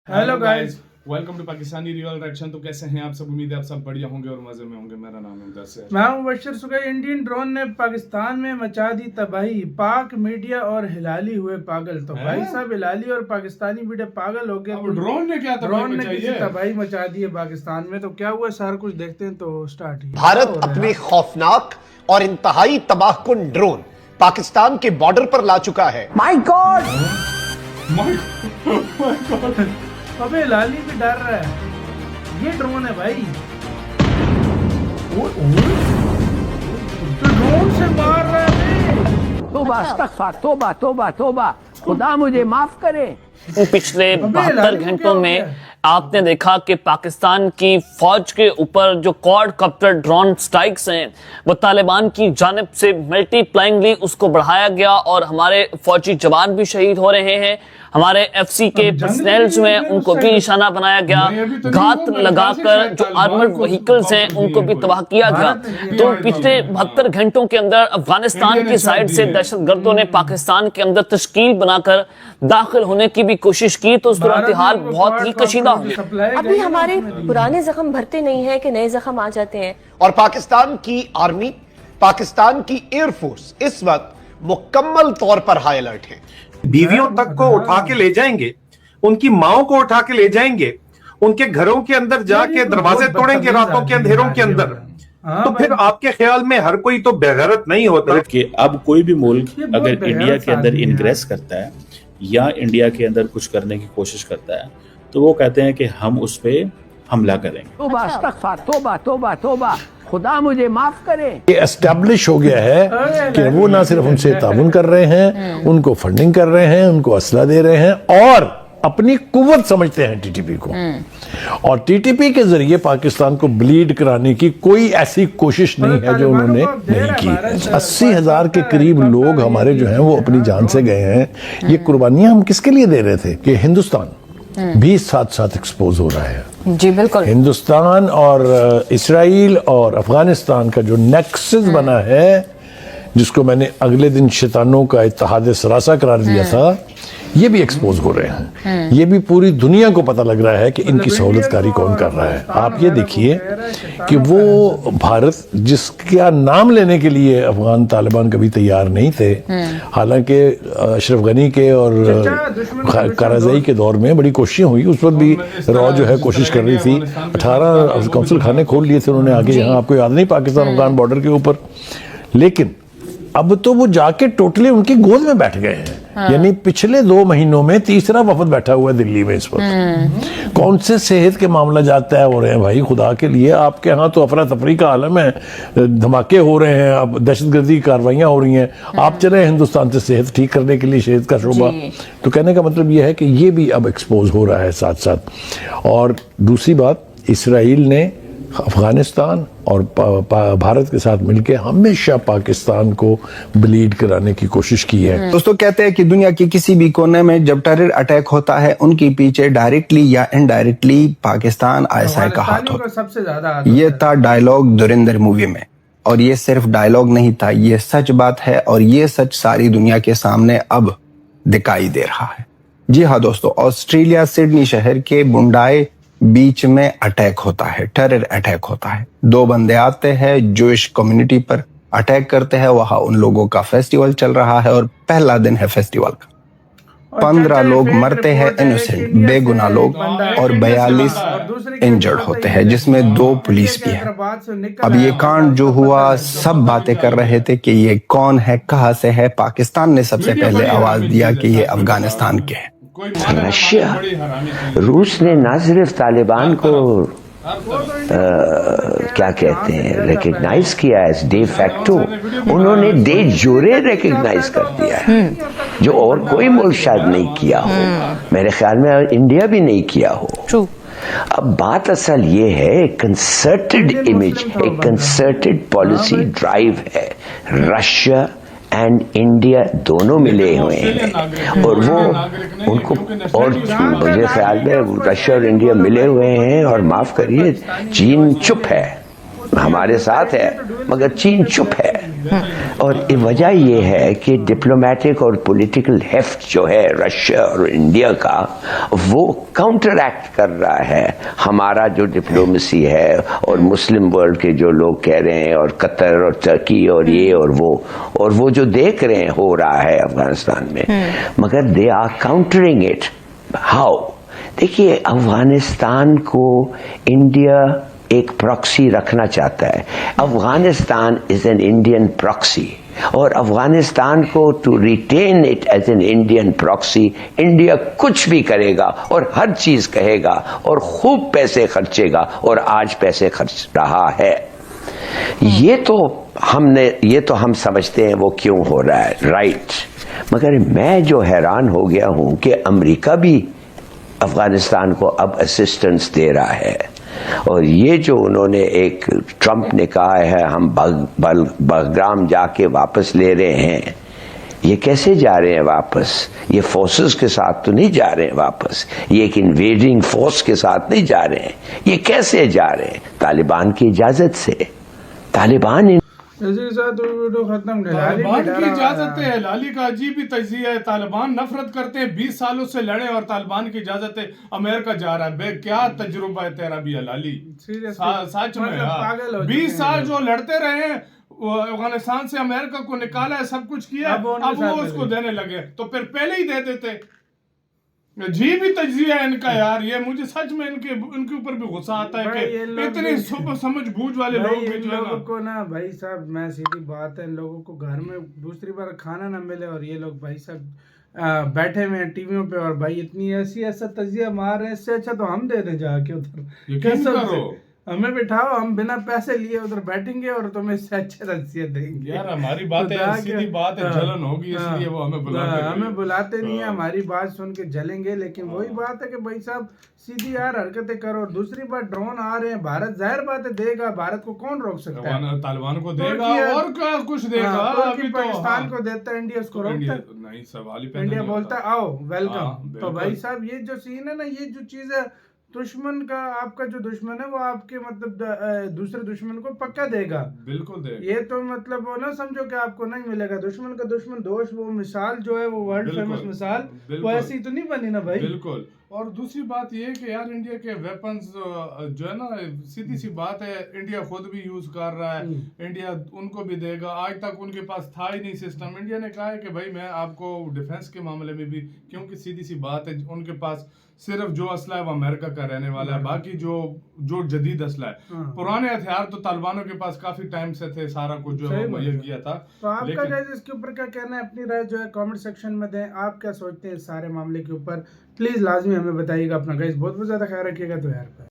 Hello guys, welcome to Pakistani real reaction. तो कैसे हैं आप सब? उम्मीद है आप सब बढ़िया होंगे और मजे में होंगे। मेरा नाम है मुदस्सिर। मैं हूं मुबश्शिर सुगई। इंडियन ड्रोन ने पाकिस्तान में मचा दी तबाही, पाक मीडिया और हिलाली हुए पागल। तो भाई साहब, हिलाली और पाकिस्तानी मीडिया पागल हो गए। अब ड्रोन ने क्या ड्रोन ने किसी तबाही मचा दी है पाकिस्तान में। तो क्या हुआ सारा कुछ देखते हैं। तो स्टार्ट। भारत अपने खौफनाक और इंतहाई तबाहकुन ड्रोन पाकिस्तान के बॉर्डर पर ला चुका है। माय गॉड, अबे हिलाली भी डर रहा है। ये ड्रोन है भाई, तो ड्रोन से मार रहा है। तोबा अस्तगफार, तोबा तोबा तोबा, खुदा मुझे माफ करे। पिछले 72 घंटों में आपने देखा कि पाकिस्तान की फौज के ऊपर जो क्वाड कॉप्टर ड्रोन स्ट्राइक्स हैं वो तालिबान की जानिब से मल्टीप्लाइंगली उसको बढ़ाया गया और हमारे फौजी जवान भी शहीद हो रहे हैं। हमारे एफसी के पर्सनल जो हैं उनको भी निशाना बनाया गया। घात लगाकर जो आर्मर्ड व्हीकल्स हैं उनको भी तबाह किया गया। तो पिछले 72 घंटों के अंदर अफगानिस्तान की साइड से दहशतगर्दों ने पाकिस्तान के अंदर तश्कील बनाकर दाखिल होने की भी कोशिश की। तो सूरत हाल बहुत ही कशीदा हो गई। अभी हमारे पुराने जख्म भरते नहीं है कि नए जख्म आ जाते हैं। और पाकिस्तान की आर्मी, पाकिस्तान की एयरफोर्स इस वक्त मुकम्मल तौर पर हाई अलर्ट है। बीवियों तक को उठा के ले जाएंगे, उनकी माओं को उठा के ले जाएंगे, उनके घरों के अंदर जाके दरवाजे तोड़ेंगे रातों के अंधेरों के अंदर। तो फिर आपके ख्याल में हर कोई तो बेगैरत नहीं होता कि अब कोई भी मुल्क अगर इंडिया के अंदर इनग्रेस करता है या इंडिया के अंदर कुछ करने की कोशिश करता है तो वो कहते हैं कि हम उस पे हमला करेंगे। तोबा अस्तगफार, तोबा तोबा तोबा, खुदा मुझे माफ करे। ये एस्टैब्लिश हो गया है कि वो ना सिर्फ उनसे ताउन कर रहे हैं, उनको फंडिंग कर रहे हैं, उनको असला दे रहे हैं और अपनी कुव्वत समझते हैं टीटीपी को। और टीटीपी के जरिए पाकिस्तान को ब्लीड कराने की कोई ऐसी कोशिश नहीं है जो उन्होंने नहीं की। 80,000 के करीब लोग हमारे जो हैं वो अपनी जान से गए हैं। ये कुर्बानियां हम किसके लिए दे रहे थे कि हिंदुस्तान भी साथ साथ एक्सपोज हो रहा है। जी बिल्कुल। हिंदुस्तान और इसराइल और अफगानिस्तान का जो नेक्सस बना है, जिसको मैंने अगले दिन शैतानों का इत्तेहाद सरासा करार दिया था, ये भी एक्सपोज हो रहे हैं। ये भी पूरी दुनिया को पता लग रहा है कि इनकी सहूलतकारी कौन कर रहा है। आप ये देखिए कि वो भारत जिसका नाम लेने के लिए अफगान तालिबान कभी तैयार नहीं थे, हालांकि अशरफ गनी के और कारजाई के दौर में बड़ी कोशिशें हुई। उस वक्त भी रॉ जो है कोशिश कर रही थी। 18 कौंसल खाने खोल लिए थे उन्होंने आगे, यहाँ आपको याद नहीं, पाकिस्तान अफगान बॉर्डर के ऊपर। लेकिन अब तो वो जाके टोटली उनकी गोद में बैठ गए हैं। यानी पिछले 2 महीनों में तीसरा वफद बैठा हुआ है दिल्ली में इस वक्त। कौन से सेहत के मामला जाता है हो रहे हैं भाई, खुदा के लिए। आपके यहाँ तो अफरा तफरी का आलम है, धमाके हो रहे हैं, अब दहशतगर्दी की कार्रवाइयां हो रही हैं। आप चले हिंदुस्तान से सेहत ठीक करने के लिए सेहत का शोबा। तो कहने का मतलब यह है कि ये भी अब एक्सपोज हो रहा है साथ साथ। और दूसरी बात, इसराइल ने अफगानिस्तान और भारत के साथ मिलकर हमेशा पाकिस्तान को ब्लीड कराने की कोशिश की है। दोस्तों, कहते हैं कि दुनिया के किसी भी कोने में जब टेरर अटैक होता है, उनके पीछे डायरेक्टली या इनडायरेक्टली पाकिस्तान आईएसआई का हाथ होता है। सबसे ज्यादा ये था डायलॉग धुरंधर मूवी में, और ये सिर्फ डायलॉग नहीं था, ये सच बात है। और ये सच सारी दुनिया के सामने अब दिखाई दे रहा है। जी हाँ दोस्तों, ऑस्ट्रेलिया सिडनी शहर के बुंडाई बीच में अटैक होता है, टेरर अटैक होता है। 2 बंदे आते हैं, जूइश कम्युनिटी पर अटैक करते हैं। वहां उन लोगों का फेस्टिवल चल रहा है और पहला दिन है फेस्टिवल का। 15 लोग मरते हैं, इनोसेंट बेगुनाह लोग, और 42 इंजर्ड होते हैं, जिसमें 2 पुलिस भी है। अब ये कांड जो हुआ, सब बातें कर रहे थे कि ये कौन है, कहां से है। पाकिस्तान ने सबसे पहले आवाज दिया कि ये अफगानिस्तान के हैं। रशिया, रूस ने न सिर्फ तालिबान को क्या कहते हैं रिकग्नाइज किया एज डे फैक्टो, उन्होंने डे जोरे रिकग्नाइज कर दिया है, जो और कोई मुल्क शायद नहीं किया हो। मेरे ख्याल में इंडिया भी नहीं किया हो। अब बात असल ये है, एक कंसर्टेड इमेज, एक कंसर्टेड पॉलिसी ड्राइव है। रशिया एंड इंडिया दोनों मिले हुए हैं और वो उनको, और मुझे ख्याल में रशिया और इंडिया मिले हुए हैं। और माफ करिए, चीन चुप है, हमारे साथ है मगर चीन चुप है। اور وجہ یہ ہے کہ ڈپلومیٹک اور پولیٹیکل ہیفٹ جو ہے رشیا اور انڈیا کا وہ کاؤنٹر ایکٹ کر رہا ہے ہمارا جو ڈپلومیسی ہے اور مسلم ورلڈ کے جو لوگ کہہ رہے ہیں اور قطر اور ترکی اور یہ اور وہ جو دیکھ رہے ہیں ہو رہا ہے افغانستان میں مگر they are countering it how. دیکھیے افغانستان کو انڈیا ایک پراکسی رکھنا چاہتا ہے. Afghanistan is an Indian proxy اور افغانستان کو to retain it as an Indian proxy India کچھ بھی کرے گا اور ہر چیز کہے گا اور خوب پیسے خرچے گا اور آج پیسے خرچ رہا ہے. یہ تو ہم سمجھتے ہیں وہ کیوں ہو رہا ہے رائٹ. مگر میں جو حیران ہو گیا ہوں کہ امریکہ بھی افغانستان کو اب اسسٹنس دے رہا ہے اور یہ جو انہوں نے ایک ٹرمپ نے کہا ہے ہم بغرام جا کے واپس لے رہے ہیں. یہ کیسے جا رہے ہیں واپس؟ یہ فورسز کے ساتھ تو نہیں جا رہے ہیں واپس, یہ ایک انویڈنگ فورس کے ساتھ نہیں جا رہے ہیں. یہ کیسے جا رہے ہیں؟ طالبان کی اجازت سے. طالبان طالبان کی اجازت ہے. ہلالی کا عجیب ہی تجزیہ ہے. طالبان نفرت کرتے ہیں 20 سالوں سے لڑے اور طالبان کی اجازت ہے امریکہ جا رہا ہے. بے کیا تجربہ ہے تیرا بھی ہلالی, سچ میں 20 سال جو لڑتے رہے ہیں افغانستان سے امریکہ کو نکالا ہے سب کچھ کیا اب وہ اس کو دینے لگے تو پھر پہلے ہی دے دیتے. عجیب ہی تجزیہ ہے ان کا یار. یہ مجھے سچ میں ان کے اوپر بھی غصہ آتا ہے کہ اتنے سمجھ بوجھ والے لوگ بھی جو ہے لوگوں کو نا بھائی صاحب میں سیدھی بات ہے ان لوگوں کو گھر میں دوسری بار کھانا نہ ملے اور یہ لوگ بھائی صاحب بیٹھے ہوئے ہیں ٹی ویوں پہ اور بھائی اتنی ایسا تجزیہ مار رہے ہیں. اس سے اچھا تو ہم دے دیں جا کے ادھر, ہمیں بٹھاؤ, ہم بنا پیسے لیے ادھر بیٹھیں گے اور تمہیں اس سے اچھا تجزیہ دیں گے. یار ہماری بات ہے سیدھی بات ہے جلن ہوگی اس لیے وہ ہمیں بلاتے نہیں ہیں. ہماری بات سن کے جلیں گے لیکن وہی بات ہے کہ بھائی صاحب سیدھی یار حرکتیں کرو. اور دوسری بات ڈرون آ رہے ہیں بھارت ظاہر بات ہے دے گا. بھارت کو کون روک سکتا ہے؟ طالبان کو دے گا اور کچھ دے گا. پاکستان کو دیتا ہے, انڈیا اس کو روکتا ہے نہیں. سوال ہی انڈیا بولتا ہے آؤ ویلکم. تو بھائی صاحب یہ جو سین ہے نا, یہ جو چیز ہے دشمن کا, آپ کا جو دشمن ہے وہ آپ کے مطلب دوسرے دشمن کو پکا دے گا. بالکل دے گا. یہ تو مطلب وہ نہ سمجھو کہ آپ کو نہیں ملے گا. دشمن کا دشمن دوست, وہ مثال جو ہے وہ ورلڈ فیمس مثال وہ ایسی تو نہیں بنی نا بھائی. بالکل. اور دوسری بات یہ کہ یار انڈیا کے ویپنز جو ہے نا سیدھی سی بات ہے انڈیا خود بھی یوز کر رہا ہے. انڈیا ان کو بھی دے گا. آج تک ان کے پاس تھا ہی نہیں سسٹم. انڈیا نے کہا ہے کہ بھائی میں آپ کو ڈیفنس کے معاملے میں بھی, کیونکہ سیدھی سی بات ہے ان کے پاس صرف جو اسلحہ ہے وہ امریکہ کا رہنے والا ہے. باقی جو جدید اسلحہ ہے, پرانے ہتھیار تو طالبانوں کے پاس کافی ٹائم سے تھے, سارا کچھ جو ہے مہیا کیا تھا. تو آپ کا گائز اس کے اوپر کیا کہنا ہے؟ اپنی رائے جو ہے کامنٹ سیکشن میں دیں. آپ کیا سوچتے ہیں اس سارے معاملے کے اوپر؟ پلیز لازمی ہمیں بتائیے گا. اپنا گائز بہت زیادہ خیال رکھیے گا. تو یار